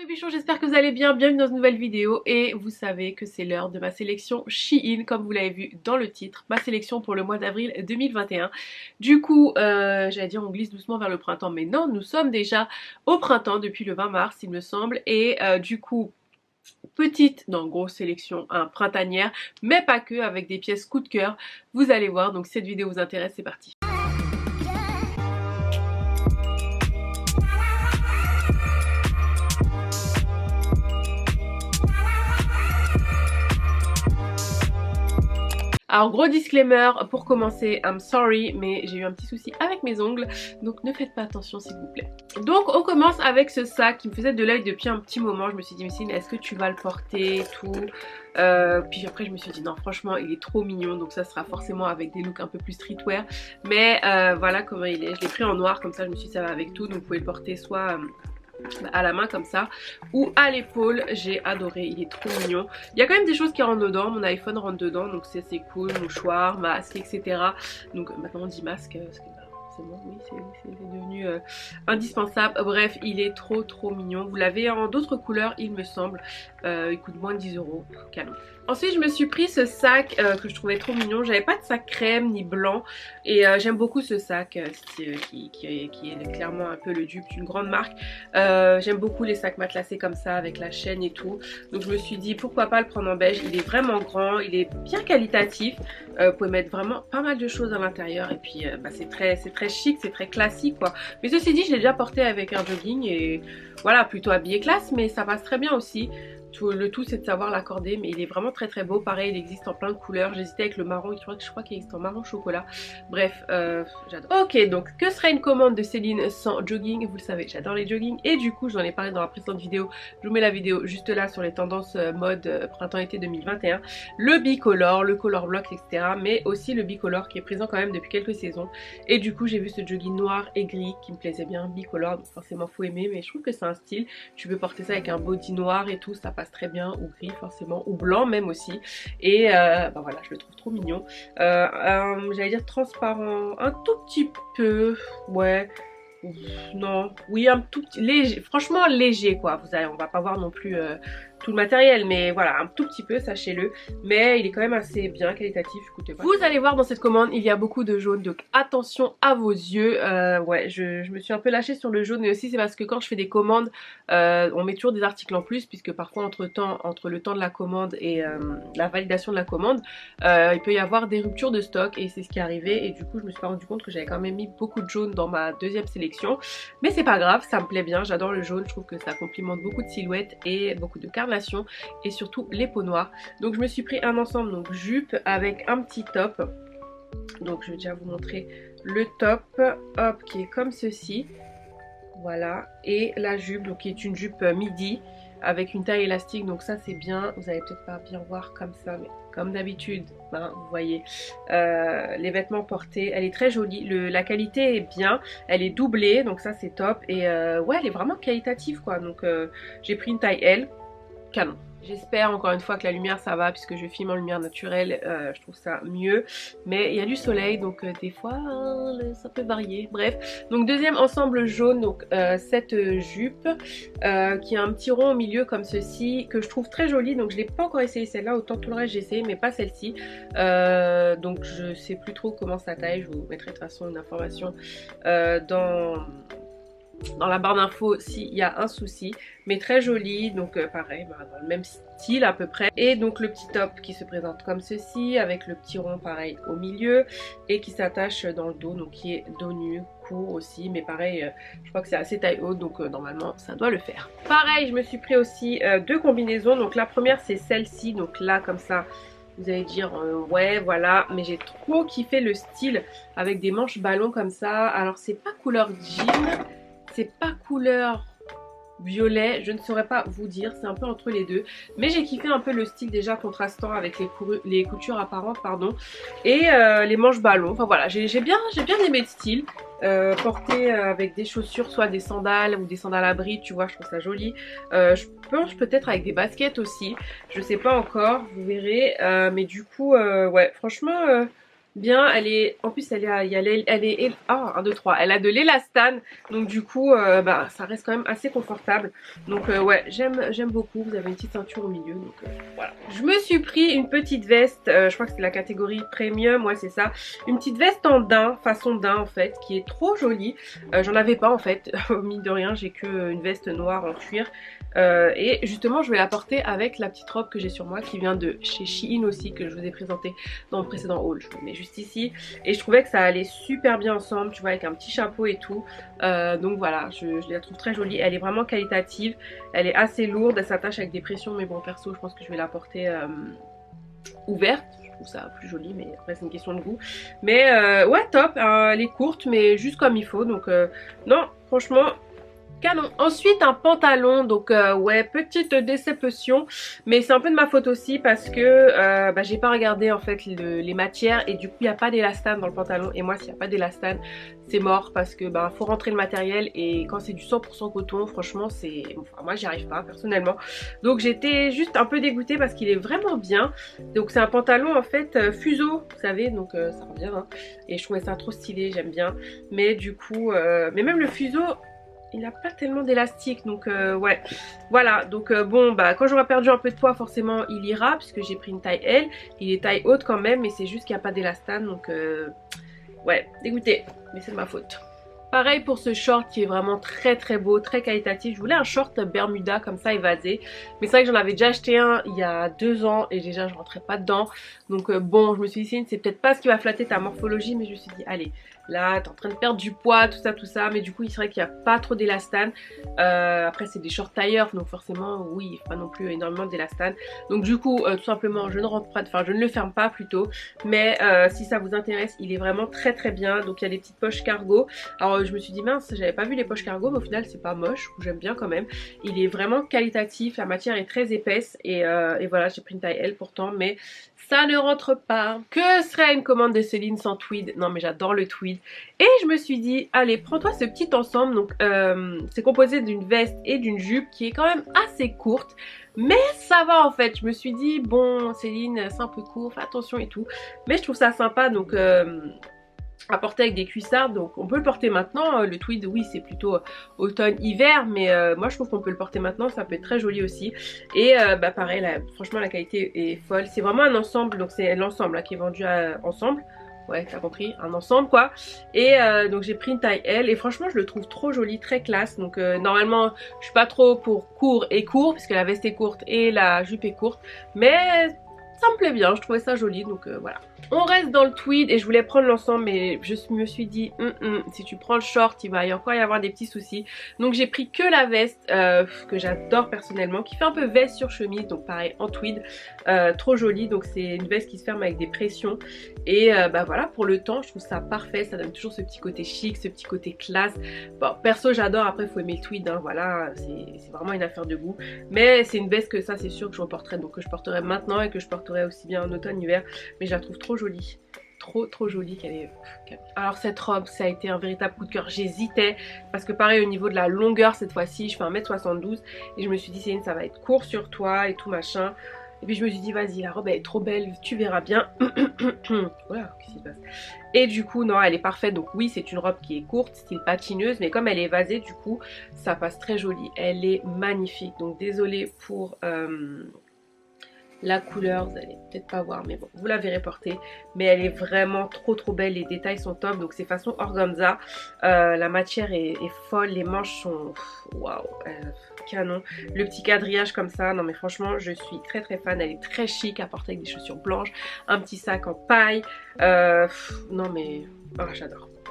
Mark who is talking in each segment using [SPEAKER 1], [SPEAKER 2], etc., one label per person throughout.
[SPEAKER 1] Hello les bichons, j'espère que vous allez bien, bienvenue dans une nouvelle vidéo et vous savez que c'est l'heure de ma sélection Shein comme vous l'avez vu dans le titre, ma sélection pour le mois d'avril 2021. Du coup, j'allais dire on glisse doucement vers le printemps mais non, nous sommes déjà au printemps depuis le 20 mars il me semble et du coup petite, non grosse sélection printanière mais pas que, avec des pièces coup de cœur, vous allez voir, donc si cette vidéo vous intéresse c'est parti. Alors gros disclaimer pour commencer, I'm sorry mais j'ai eu un petit souci avec mes ongles donc ne faites pas attention s'il vous plaît. Donc on commence avec ce sac qui me faisait de l'œil depuis un petit moment. Je me suis dit Messine, est-ce que tu vas le porter et tout puis après je me suis dit non franchement il est trop mignon, donc ça sera forcément avec des looks un peu plus streetwear, mais voilà comment il est. Je l'ai pris en noir comme ça, je me suis dit ça va avec tout, donc vous pouvez le porter soit à la main comme ça ou à l'épaule. J'ai adoré, il est trop mignon. Il y a quand même des choses qui rentrent dedans, mon iPhone rentre dedans donc c'est cool, mouchoir, masque etc. Donc maintenant on dit masque parce que bon, oui c'est devenu indispensable. Bref il est trop mignon, vous l'avez en d'autres couleurs il me semble, il coûte moins de 10 €, canon. Ensuite je me suis pris ce sac que je trouvais trop mignon. J'avais pas de sac crème ni blanc et j'aime beaucoup ce sac qui est clairement un peu le dupe d'une grande marque. J'aime beaucoup les sacs matelassés comme ça avec la chaîne et tout, donc je me suis dit pourquoi pas le prendre en beige. Il est vraiment grand, il est bien qualitatif, vous pouvez mettre vraiment pas mal de choses à l'intérieur et puis c'est très chic, c'est très classique quoi. Mais ceci dit je l'ai déjà porté avec un jogging et voilà, plutôt habillé classe mais ça passe très bien aussi. Le tout c'est de savoir l'accorder, mais il est vraiment très beau. Pareil il existe en plein de couleurs, j'hésitais avec le marron, je crois qu'il existe en marron chocolat. Bref j'adore. Ok, donc que serait une commande de Céline sans jogging? Vous le savez j'adore les joggings et du coup j'en ai parlé dans la précédente vidéo, je vous mets la vidéo juste là sur les tendances mode printemps-été 2021. Le bicolore, le color block etc, mais aussi le bicolore qui est présent quand même depuis quelques saisons. Et du coup j'ai vu ce jogging noir et gris qui me plaisait bien, bicolore, donc forcément faut aimer, mais je trouve que c'est un style. Tu peux porter ça avec un body noir et tout, ça passe très bien, ou gris forcément, ou blanc même aussi. Et voilà, je le trouve trop mignon. J'allais dire transparent, un tout petit peu, ouais. Non, oui un tout petit, léger, franchement léger quoi. On va pas voir non plus tout le matériel, mais voilà un tout petit peu, sachez-le, mais il est quand même assez bien qualitatif. Écoutez, vous allez voir dans cette commande il y a beaucoup de jaune, donc attention à vos yeux. Ouais je me suis un peu lâchée sur le jaune, mais aussi c'est parce que quand je fais des commandes on met toujours des articles en plus, puisque parfois entre le temps de la commande et la validation de la commande il peut y avoir des ruptures de stock et c'est ce qui est arrivé, et du coup je me suis pas rendu compte que j'avais quand même mis beaucoup de jaune dans ma deuxième sélection, mais c'est pas grave, ça me plaît bien, j'adore le jaune, je trouve que ça complimente beaucoup de silhouettes et beaucoup de carnation et surtout les peaux noires. Donc je me suis pris un ensemble, donc jupe avec un petit top, donc je vais déjà vous montrer le top, hop, qui est comme ceci, voilà, et la jupe donc qui est une jupe midi avec une taille élastique, donc ça c'est bien. Vous allez peut-être pas bien voir comme ça, mais comme d'habitude hein, vous voyez les vêtements portés, elle est très jolie, la qualité est bien, elle est doublée donc ça c'est top, et ouais elle est vraiment qualitative quoi. Donc j'ai pris une taille L, canon. J'espère encore une fois que la lumière ça va, puisque je filme en lumière naturelle, je trouve ça mieux, mais il y a du soleil donc des fois ça peut varier. Bref, donc deuxième ensemble jaune, donc cette jupe qui a un petit rond au milieu comme ceci, que je trouve très jolie. Donc je l'ai pas encore essayé celle-là, autant tout le reste j'ai essayé mais pas celle-ci, donc je sais plus trop comment ça taille. Je vous mettrai de toute façon une information dans la barre d'infos s'il y a un souci, mais très jolie. Donc pareil dans le même style à peu près, et donc le petit top qui se présente comme ceci avec le petit rond pareil au milieu et qui s'attache dans le dos, donc qui est dos nu, court aussi, mais pareil je crois que c'est assez taille haute, donc normalement ça doit le faire. Pareil je me suis pris aussi deux combinaisons, donc la première c'est celle-ci, donc là comme ça vous allez dire ouais voilà, mais j'ai trop kiffé le style avec des manches ballon comme ça. Alors c'est pas couleur jean, c'est pas couleur violet, je ne saurais pas vous dire, c'est un peu entre les deux, mais j'ai kiffé un peu le style déjà contrastant avec les coutures apparentes pardon, et les manches ballon. Enfin voilà, j'ai bien aimé le style, porté avec des chaussures, soit des sandales ou des sandales à bride, tu vois, je trouve ça joli. Je pense peut-être avec des baskets aussi, je sais pas encore, vous verrez, mais du coup ouais franchement bien. Elle est, en plus elle est, elle est, ah, 1, 2, 3, elle a de l'élastane, donc du coup bah, ça reste quand même assez confortable. Donc ouais, j'aime beaucoup. Vous avez une petite ceinture au milieu, donc voilà. Je me suis pris une petite veste, je crois que c'est la catégorie premium, ouais c'est ça. Une petite veste en daim, façon daim en fait, qui est trop jolie. J'en avais pas en fait, mine de rien, j'ai que une veste noire en cuir. Et justement je vais la porter avec la petite robe que j'ai sur moi qui vient de chez Shein aussi, que je vous ai présenté dans le précédent haul. Je vous mets juste ici et je trouvais que ça allait super bien ensemble, tu vois, avec un petit chapeau et tout. Donc voilà, je la trouve très jolie. Elle est vraiment qualitative, elle est assez lourde, elle s'attache avec des pressions, mais bon perso je pense que je vais la porter ouverte. Je trouve ça plus joli, mais après c'est une question de goût. Mais ouais, top, elle est courte mais juste comme il faut, donc non franchement canon. Ensuite un pantalon, donc ouais, petite déception, mais c'est un peu de ma faute aussi parce que bah, j'ai pas regardé en fait les matières et du coup il n'y a pas d'élastane dans le pantalon, et moi s'il n'y a pas d'élastane c'est mort parce que bah, faut rentrer le matériel, et quand c'est du 100% coton franchement c'est, enfin, moi j'y arrive pas personnellement, donc j'étais juste un peu dégoûtée parce qu'il est vraiment bien. Donc c'est un pantalon en fait fuseau, vous savez, donc ça revient hein, et je trouvais ça trop stylé, j'aime bien, mais du coup mais même le fuseau il n'a pas tellement d'élastique, donc ouais, voilà. Donc bon bah quand j'aurai perdu un peu de poids forcément il ira, puisque j'ai pris une taille L. Il est taille haute quand même, mais c'est juste qu'il n'y a pas d'élastane, donc ouais, dégoûté, mais c'est de ma faute. Pareil pour ce short qui est vraiment très très beau, très qualitatif. Je voulais un short Bermuda comme ça évasé, mais c'est vrai que j'en avais déjà acheté un il y a 2 ans et déjà je rentrais pas dedans. Donc bon, je me suis dit c'est peut-être pas ce qui va flatter ta morphologie, mais je me suis dit allez, là t'es en train de perdre du poids, tout ça, mais du coup c'est vrai qu'il n'y a pas trop d'élastane. Après c'est des shorts tailleurs, donc forcément oui, pas non plus énormément d'élastane. Donc du coup tout simplement je ne rentre pas, enfin je ne le ferme pas plutôt, mais si ça vous intéresse il est vraiment très très bien. Donc il y a des petites poches cargo. Alors je me suis dit mince, j'avais pas vu les poches cargo, mais au final c'est pas moche, j'aime bien quand même. Il est vraiment qualitatif, la matière est très épaisse et voilà, j'ai pris une taille L pourtant, mais ça ne rentre pas. Que serait une commande de Céline sans tweed? Non mais j'adore le tweed. Et je me suis dit allez, prends-toi ce petit ensemble. Donc c'est composé d'une veste et d'une jupe qui est quand même assez courte, mais ça va en fait. Je me suis dit bon Céline c'est un peu court, fais attention et tout, mais je trouve ça sympa, donc à porter avec des cuissardes, donc on peut le porter maintenant. Le tweed oui c'est plutôt automne-hiver, mais moi je trouve qu'on peut le porter maintenant, ça peut être très joli aussi. Et bah pareil, là, franchement la qualité est folle, c'est vraiment un ensemble, donc c'est l'ensemble là, qui est vendu ensemble. Ouais, t'as compris, un ensemble quoi. Et donc j'ai pris une taille L et franchement je le trouve trop joli, très classe. Donc normalement je suis pas trop pour court et court, puisque la veste est courte et la jupe est courte, mais ça me plaît bien, je trouvais ça joli, donc voilà. On reste dans le tweed et je voulais prendre l'ensemble, mais je me suis dit si tu prends le short il va encore y avoir des petits soucis. Donc j'ai pris que la veste que j'adore personnellement, qui fait un peu veste sur chemise, donc pareil en tweed, trop jolie. Donc c'est une veste qui se ferme avec des pressions et bah voilà, pour le temps je trouve ça parfait, ça donne toujours ce petit côté chic, ce petit côté classe. Bon perso j'adore, après il faut aimer le tweed hein, voilà, c'est vraiment une affaire de goût, mais c'est une veste que ça c'est sûr que je reporterai, donc que je porterai maintenant et que je porterai aussi bien en automne hiver, mais je la trouve trop jolie, trop jolie qu'elle est. Alors cette robe ça a été un véritable coup de cœur, j'hésitais parce que pareil au niveau de la longueur cette fois-ci je fais 1m72 et je me suis dit Céline ça va être court sur toi et tout machin, et puis je me suis dit vas-y la robe elle est trop belle, tu verras bien. Voilà, qu'est-ce qui se passe? Et du coup non elle est parfaite, donc oui c'est une robe qui est courte style patineuse, mais comme elle est évasée du coup ça passe très joli, elle est magnifique. Donc désolée pour la couleur, vous allez peut-être pas voir, mais bon, vous la verrez porter. Mais elle est vraiment trop belle, les détails sont top. Donc c'est façon organza, la matière est folle, les manches sont waouh, canon. Le petit quadrillage comme ça, non mais franchement je suis très fan. Elle est très chic à porter avec des chaussures blanches, un petit sac en paille, non mais oh,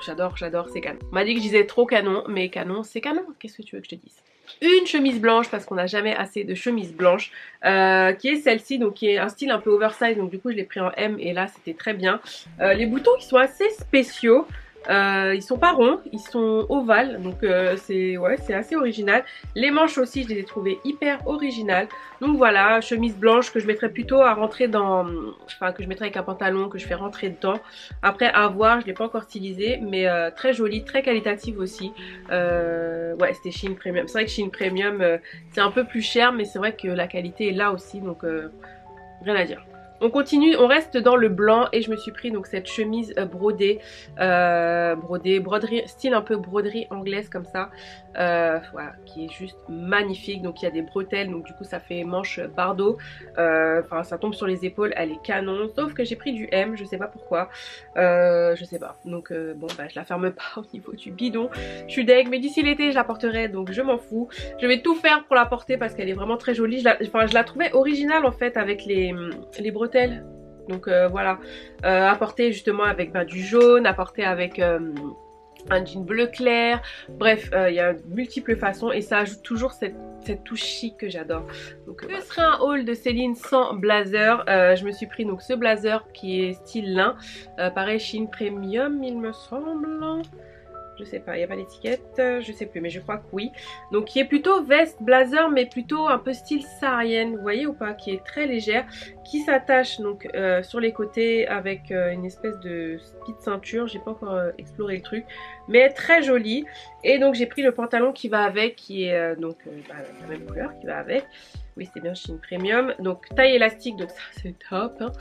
[SPEAKER 1] j'adore, c'est canon. On m'a dit que je disais trop canon, mais canon c'est canon, qu'est-ce que tu veux que je te dise? Une chemise blanche parce qu'on n'a jamais assez de chemises blanches, qui est celle-ci, donc qui est un style un peu oversize, donc du coup je l'ai pris en M et là c'était très bien. Les boutons qui sont assez spéciaux, ils sont pas ronds, ils sont ovales, donc c'est assez original. Les manches aussi je les ai trouvées hyper originales. Donc voilà, chemise blanche que je mettrais plutôt à rentrer dans, enfin que je mettrais avec un pantalon que je fais rentrer dedans. Après à voir, je l'ai pas encore stylisé, mais très jolie, très qualitative aussi. Ouais c'était Shein Premium, c'est vrai que Shein Premium c'est un peu plus cher, mais c'est vrai que la qualité est là aussi, donc rien à dire. On continue, on reste dans le blanc et je me suis pris donc cette chemise brodée, broderie, style un peu broderie anglaise comme ça, voilà, qui est juste magnifique. Donc il y a des bretelles, donc du coup ça fait manche bardeau, enfin ça tombe sur les épaules, elle est canon, sauf que j'ai pris du M, je sais pas pourquoi, je sais pas. Donc bon bah je la ferme pas au niveau du bidon, je suis deg, mais d'ici l'été je la porterai, donc je m'en fous. Je vais tout faire pour la porter parce qu'elle est vraiment très jolie. Je la trouvais originale en fait avec les bretelles. Donc voilà, apporté justement avec du jaune, apporté avec un jean bleu clair, bref il y a multiples façons et ça ajoute toujours cette touche chic que j'adore. Donc ce serait un haul de Céline sans blazer. Je me suis pris donc ce blazer qui est style lin, pareil Shein Premium il me semble. Je sais pas, il n'y a pas d'étiquette, je sais plus, mais je crois que oui. Donc qui est plutôt veste, blazer, mais plutôt un peu style saharienne, vous voyez ou pas, qui est très légère, qui s'attache donc sur les côtés avec une espèce de petite ceinture. J'ai pas encore exploré le truc, mais très jolie. Et donc j'ai pris le pantalon qui va avec, qui est donc la même couleur qui va avec. Oui, c'est bien Shein Premium. Donc taille élastique, donc ça c'est top. Hein.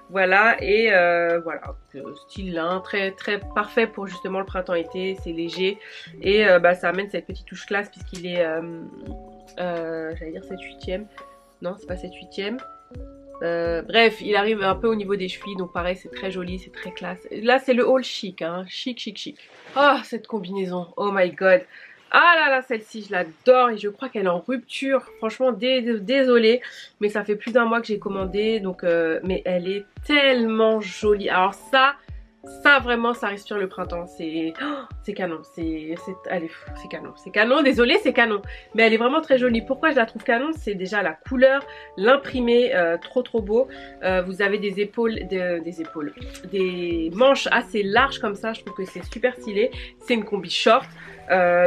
[SPEAKER 1] Voilà, et voilà, style lin, très parfait pour justement le printemps-été, c'est léger. Et ça amène cette petite touche classe puisqu'il est, j'allais dire 7/8e. Non, c'est pas 7/8e. Bref, il arrive un peu au niveau des chevilles, donc pareil, c'est très joli, c'est très classe. Là, c'est le haul chic, hein, chic. Oh, cette combinaison, oh my god. Ah là là, celle-ci, je l'adore et je crois qu'elle est en rupture. Franchement, désolée, mais ça fait plus d'un mois que j'ai commandé, donc mais elle est tellement jolie. Alors ça vraiment, ça respire le printemps. C'est canon. C'est canon. Désolée, c'est canon. Mais elle est vraiment très jolie. Pourquoi je la trouve canon? C'est déjà la couleur, l'imprimé, trop beau. Vous avez des épaules, des manches assez larges comme ça. Je trouve que c'est super stylé. C'est une combi short.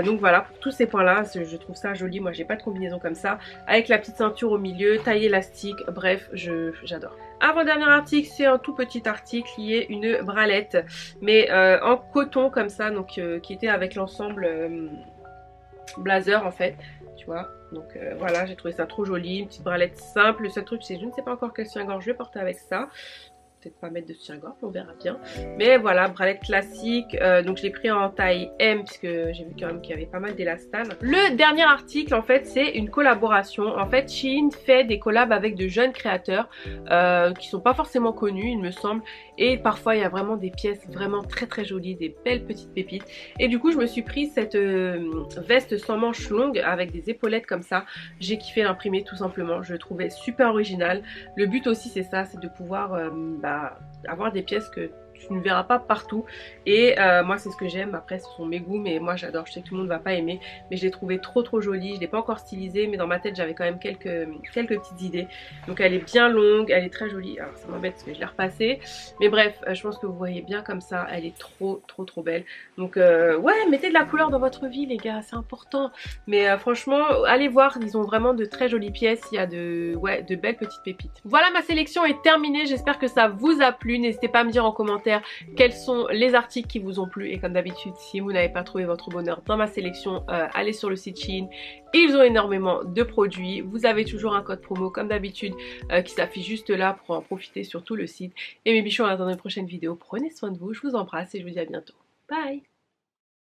[SPEAKER 1] Donc voilà, pour tous ces points là je trouve ça joli. Moi j'ai pas de combinaison comme ça, avec la petite ceinture au milieu, taille élastique, bref j'adore. Avant-dernier article, c'est un tout petit article qui est une bralette, mais en coton comme ça, donc qui était avec l'ensemble blazer en fait, tu vois. Donc voilà, j'ai trouvé ça trop joli, une petite bralette simple. Le seul truc c'est je ne sais pas encore quel soutien-gorge je vais porter avec ça. Peut-être pas mettre de soutien-gorge, on verra bien. Mais voilà, bralette classique. Donc je l'ai pris en taille M puisque j'ai vu quand même qu'il y avait pas mal d'élastane. Le dernier article en fait c'est une collaboration. En fait Shein fait des collabs avec de jeunes créateurs qui sont pas forcément connus il me semble. Et parfois il y a vraiment des pièces vraiment très jolies, des belles petites pépites. Et du coup je me suis pris cette veste sans manches longues avec des épaulettes comme ça. J'ai kiffé l'imprimer tout simplement, je le trouvais super original. Le but aussi c'est ça, c'est de pouvoir avoir des pièces que tu ne verras pas partout et moi c'est ce que j'aime. Après ce sont mes goûts, mais moi j'adore. Je sais que tout le monde va pas aimer, mais je l'ai trouvé trop jolie. Je l'ai pas encore stylisée, mais dans ma tête j'avais quand même quelques petites idées. Donc elle est bien longue, elle est très jolie. Alors ça m'embête parce que je l'ai repassée, mais bref je pense que vous voyez bien comme ça. Elle est trop belle. Donc ouais, mettez de la couleur dans votre vie les gars, c'est important. Mais franchement allez voir, ils ont vraiment de très jolies pièces. Il y a de belles petites pépites. Voilà, ma sélection est terminée. J'espère que ça vous a plu. N'hésitez pas à me dire en commentaire quels sont les articles qui vous ont plu, et comme d'habitude si vous n'avez pas trouvé votre bonheur dans ma sélection, allez sur le site Shein, ils ont énormément de produits. Vous avez toujours un code promo comme d'habitude qui s'affiche juste là pour en profiter sur tout le site. Et mes bichons, en attendant une prochaine vidéo, prenez soin de vous, je vous embrasse et je vous dis à bientôt. Bye.